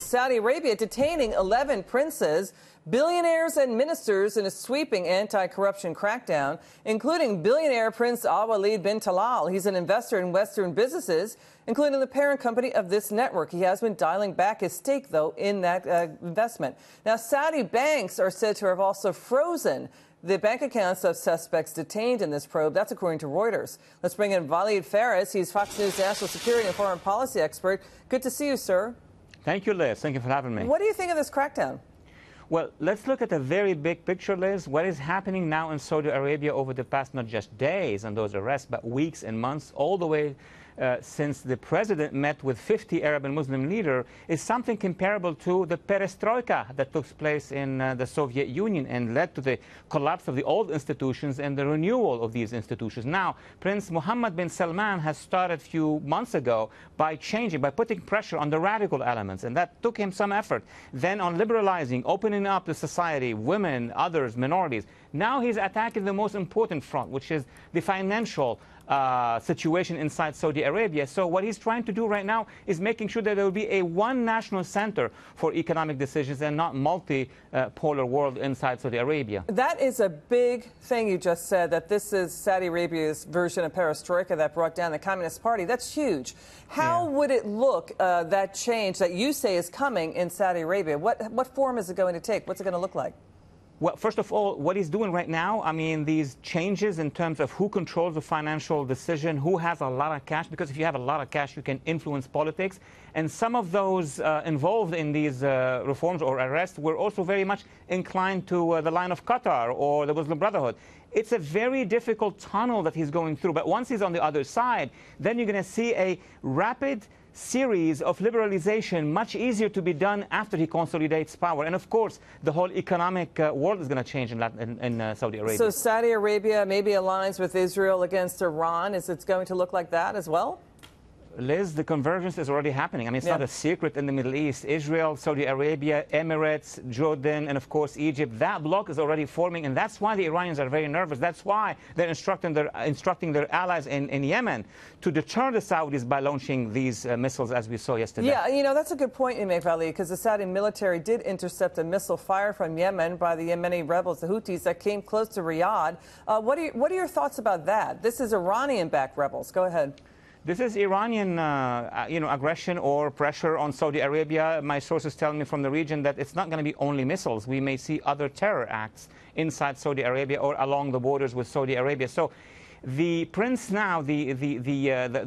Saudi Arabia detaining 11 princes, billionaires and ministers in a sweeping anti-corruption crackdown, including billionaire Prince Walid bin Talal. He's an investor in Western businesses, including the parent company of this network. He has been dialing back his stake, though, in that investment. Now, Saudi banks are said to have also frozen the bank accounts of suspects detained in this probe. That's according to Reuters. Let's bring in Walid Phares. He's Fox News national security and foreign policy expert. Good to see you, sir. Thank you, Liz. Thank you for having me. What do you think of this crackdown? Well, let's look at the very big picture, Liz. What is happening now in Saudi Arabia over the past not just days and those arrests, but weeks and months, all the way since the president met with 50 Arab and Muslim leaders, is something comparable to the perestroika that took place in the Soviet Union and led to the collapse of the old institutions and the renewal of these institutions. Now, Prince Mohammed bin Salman has started a few months ago by putting pressure on the radical elements, and that took him some effort. Then on liberalizing, opening up the society, women, others, minorities. Now he's attacking the most important front, which is the financial situation inside Saudi Arabia. So what he's trying to do right now is making sure that there will be a one national center for economic decisions and not multi-polar world inside Saudi Arabia. That is a big thing you just said, that this is Saudi Arabia's version of perestroika that brought down the Communist Party. That's huge. How would it look, that change that you say is coming in Saudi Arabia? What form is it going to take? What's it going to look like? Well, first of all, what he's doing right now, I mean, these changes in terms of who controls the financial decision, who has a lot of cash, because if you have a lot of cash, you can influence politics. And some of those involved in these reforms or arrests were also very much inclined to the line of Qatar or the Muslim Brotherhood. It's a very difficult tunnel that he's going through. But once he's on the other side, then you're going to see a rapid series of liberalization, much easier to be done after he consolidates power. And of course, the whole economic world is going to change in Saudi Arabia. So Saudi Arabia maybe aligns with Israel against Iran. Is it going to look like that as well? Liz, the convergence is already happening. I mean, it's not a secret in the Middle East. Israel, Saudi Arabia, Emirates, Jordan, and of course Egypt. That bloc is already forming, and that's why the Iranians are very nervous. That's why they're instructing their allies in Yemen to deter the Saudis by launching these missiles, as we saw yesterday. Yeah, you know, that's a good point you make, Ali, because the Saudi military did intercept a missile fired from Yemen by the Yemeni rebels, the Houthis, that came close to Riyadh. What are your thoughts about that? This is Iranian-backed rebels. Go ahead. This is Iranian, aggression or pressure on Saudi Arabia. My sources tell me from the region that it's not going to be only missiles. We may see other terror acts inside Saudi Arabia or along the borders with Saudi Arabia. So the prince now, the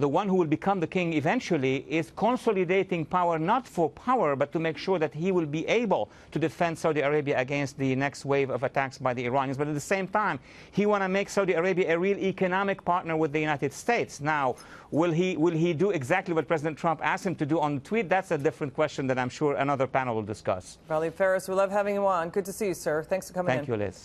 one who will become the king eventually, is consolidating power, not for power, but to make sure that he will be able to defend Saudi Arabia against the next wave of attacks by the Iranians. But at the same time, he wants to make Saudi Arabia a real economic partner with the United States. Now, will he do exactly what President Trump asked him to do on the tweet? That's a different question that I'm sure another panel will discuss. Walid Phares, we love having you on. Good to see you, sir. Thanks for coming in. Thank you, Liz.